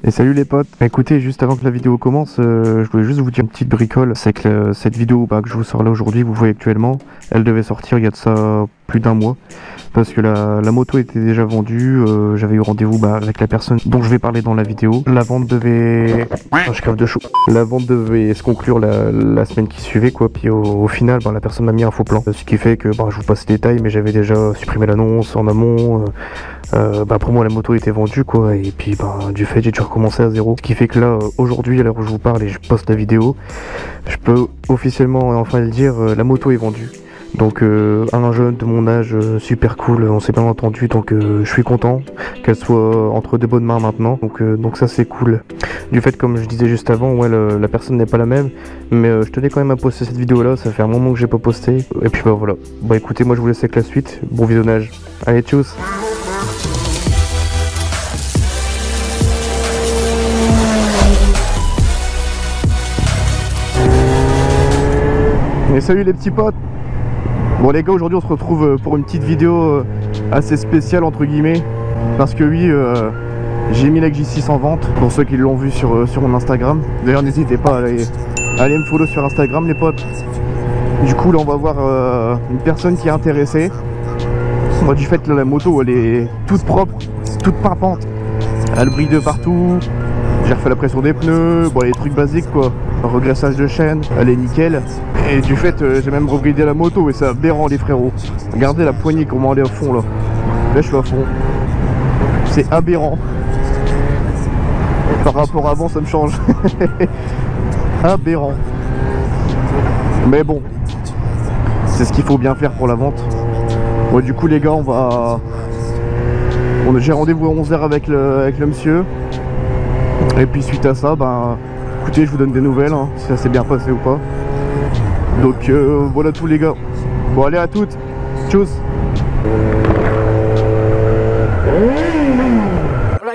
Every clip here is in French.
Et salut les potes. Écoutez, juste avant que la vidéo commence, je voulais juste vous dire une petite bricole. C'est que cette vidéo que je vous sors là aujourd'hui, vous voyez actuellement, elle devait sortir il y a de ça plus d'un mois. Parce que la moto était déjà vendue, j'avais eu rendez-vous avec la personne dont je vais parler dans la vidéo. La vente devait... je crève de chaud. La vente devait se conclure la semaine qui suivait quoi, puis au final la personne m'a mis un faux plan. Ce qui fait que je vous passe les détails, mais j'avais déjà supprimé l'annonce en amont. Pour moi la moto était vendue quoi, et puis du fait j'ai dû recommencer à zéro. Ce qui fait que là aujourd'hui, à l'heure où je vous parle et je poste la vidéo, je peux officiellement enfin le dire, la moto est vendue. Donc un jeune de mon âge, super cool, on s'est bien entendu, donc je suis content qu'elle soit entre de bonnes mains maintenant, donc ça c'est cool. Du fait, comme je disais juste avant, ouais, la personne n'est pas la même, mais je tenais quand même à poster cette vidéo là, ça fait un moment que j'ai pas posté, et puis voilà. Écoutez, moi je vous laisse avec la suite, bon visionnage, allez tchuss. Et salut les petits potes. Bon les gars, aujourd'hui on se retrouve pour une petite vidéo assez spéciale entre guillemets. Parce que oui, j'ai mis la J6 en vente, pour ceux qui l'ont vu sur mon Instagram. D'ailleurs n'hésitez pas à aller me follow sur Instagram les potes. Du coup là on va voir une personne qui est intéressée. Moi du fait là, la moto elle est toute propre, toute pimpante. Elle brille de partout. J'ai refait la pression des pneus, les trucs basiques quoi. Regraissage de chaîne, elle est nickel. Et du fait, j'ai même rebridé la moto et c'est aberrant les frérots. Regardez la poignée comment elle est à fond là. Là je suis à fond. C'est aberrant. Par rapport à avant ça me change. Aberrant. Mais bon, c'est ce qu'il faut bien faire pour la vente. Bon, du coup les gars, j'ai rendez-vous à 11h avec le monsieur. Et puis suite à ça, écoutez, je vous donne des nouvelles, hein, si ça s'est bien passé ou pas. Donc voilà tout les gars. Bon allez, à toutes. Tchuss.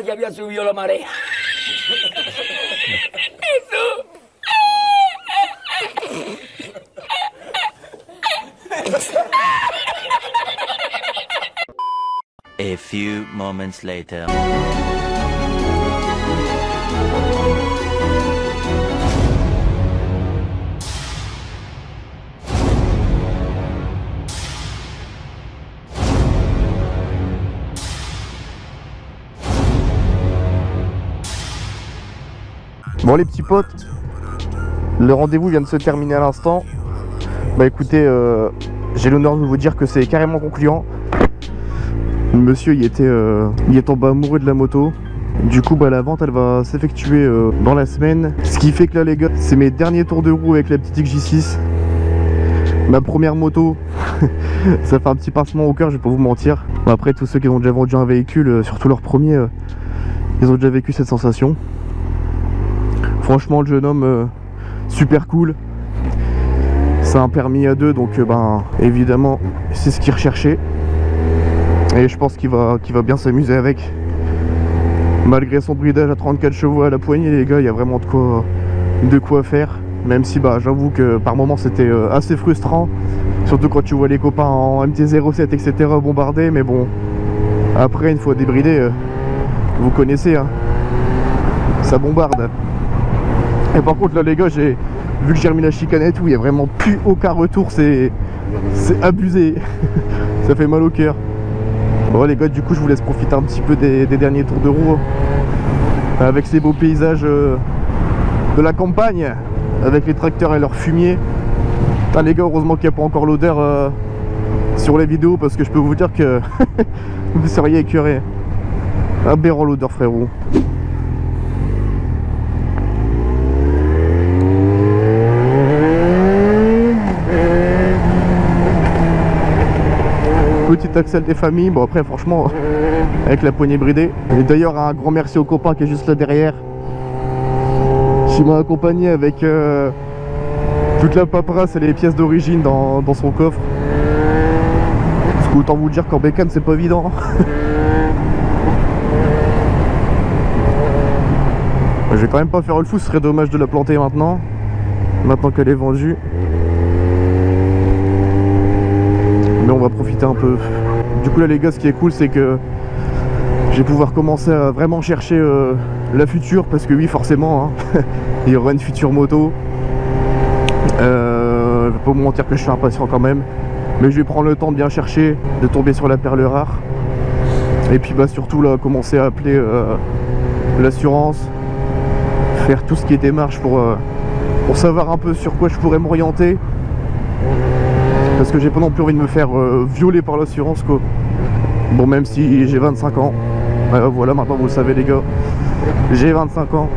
Ya había subido la marea. A few moments later. Bon les petits potes, le rendez-vous vient de se terminer à l'instant. Écoutez, j'ai l'honneur de vous dire que c'est carrément concluant. Le monsieur il est tombé amoureux de la moto. Du coup la vente elle va s'effectuer dans la semaine. Ce qui fait que là les gars, c'est mes derniers tours de roue avec la petite J6. Ma première moto. Ça fait un petit pincement au cœur, je vais pas vous mentir. Après tous ceux qui ont déjà vendu un véhicule, surtout leur premier, ils ont déjà vécu cette sensation. Franchement le jeune homme super cool. C'est un permis A2 donc évidemment c'est ce qu'il recherchait. Et je pense qu'il va bien s'amuser avec. Malgré son bridage à 34 chevaux à la poignée les gars, il y a vraiment de quoi faire. Même si j'avoue que par moments c'était assez frustrant. Surtout quand tu vois les copains en MT-07 etc bombarder. Mais bon, après une fois débridé, vous connaissez hein, ça bombarde. Et par contre là les gars, vu que j'ai remis la chicane et tout, il n'y a vraiment plus aucun retour, c'est abusé. Ça fait mal au cœur. Bon les gars, du coup je vous laisse profiter un petit peu des derniers tours de roue avec ces beaux paysages de la campagne, avec les tracteurs et leurs fumiers. Putain les gars, heureusement qu'il n'y a pas encore l'odeur sur les vidéos, parce que je peux vous dire que vous seriez écœurés. Aberrant l'odeur frérot. Petit Axel des familles, bon après franchement avec la poignée bridée. Et d'ailleurs un grand merci au copain qui est juste là derrière, qui m'a accompagné avec toute la paperasse et les pièces d'origine dans son coffre. Parce que autant vous dire qu'en bécane c'est pas évident. Je vais quand même pas faire le fou, ce serait dommage de la planter maintenant qu'elle est vendue. Mais on va profiter un peu. Du coup là les gars, ce qui est cool c'est que vais pouvoir commencer à vraiment chercher la future, parce que oui forcément hein, il y aura une future moto. Je vais pas vous mentir que je suis impatient quand même, mais je vais prendre le temps de bien chercher, de tomber sur la perle rare, et puis bah surtout là commencer à appeler l'assurance, faire tout ce qui est démarche pour savoir un peu sur quoi je pourrais m'orienter, parce que j'ai pas non plus envie de me faire violer par l'assurance quoi. Bon, même si j'ai 25 ans, voilà, maintenant vous le savez les gars, j'ai 25 ans,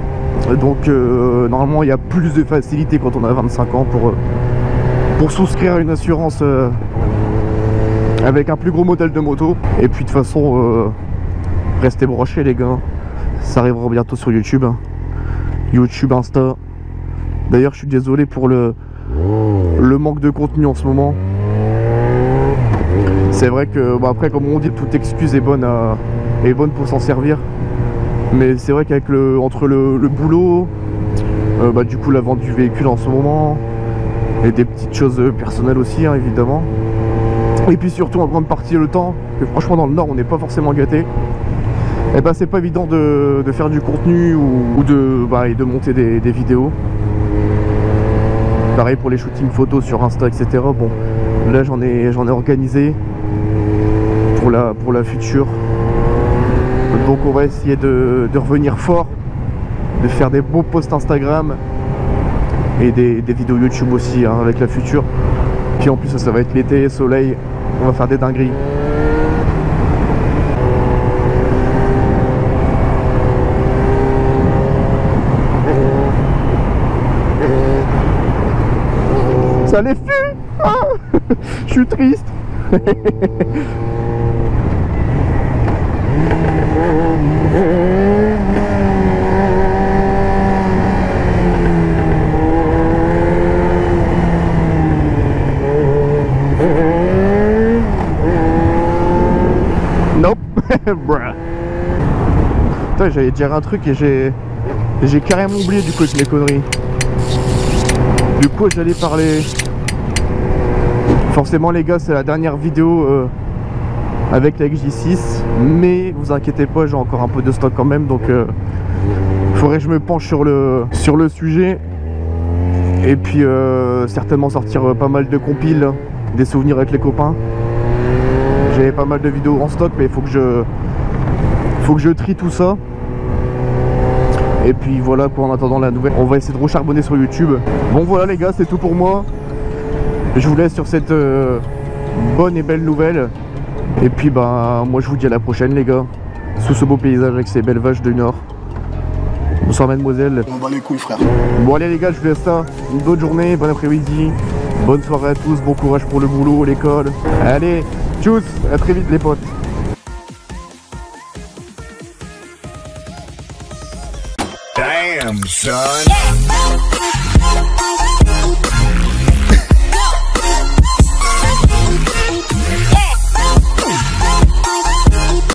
donc normalement il y a plus de facilité quand on a 25 ans pour souscrire à une assurance avec un plus gros modèle de moto. Et puis de toute façon, restez branchés les gars, ça arrivera bientôt sur YouTube, hein. YouTube, Insta. D'ailleurs je suis désolé pour le manque de contenu en ce moment. C'est vrai que bon, après comme on dit, toute excuse est bonne pour s'en servir. Mais c'est vrai qu'avec entre le boulot, bah, du coup la vente du véhicule en ce moment, et des petites choses personnelles aussi hein, évidemment. Et puis surtout en grande partie le temps, que franchement dans le Nord on n'est pas forcément gâté. Et bah c'est pas évident de faire du contenu ou de monter des vidéos. Pareil pour les shootings photos sur Insta, etc. Bon, là j'en ai organisé pour la future. Donc on va essayer de revenir fort, de faire des beaux posts Instagram et des vidéos YouTube aussi hein, avec la future. Puis en plus ça va être l'été, soleil, on va faire des dingueries. Ça les fuit ah je suis triste. Nope. Bruh. Putain, j'allais dire un truc et j'ai carrément oublié du coup avec mes conneries. Du coup j'allais parler. Forcément les gars, c'est la dernière vidéo avec la J6, mais vous inquiétez pas, j'ai encore un peu de stock quand même, donc faudrait que je me penche sur le sujet, et puis certainement sortir pas mal de compiles, des souvenirs avec les copains. J'avais pas mal de vidéos en stock, mais il faut que je trie tout ça. Et puis voilà quoi, en attendant la nouvelle, on va essayer de recharbonner sur YouTube. Bon voilà les gars, c'est tout pour moi. Je vous laisse sur cette bonne et belle nouvelle. Et puis bah moi je vous dis à la prochaine les gars, sous ce beau paysage avec ces belles vaches du Nord. Bonsoir mademoiselle. On bat les couilles frère. Bon allez les gars, je vous laisse ça. Une bonne journée, bon après-midi, bonne soirée à tous, bon courage pour le boulot, l'école. Allez, tchuss, à très vite les potes. Damn son.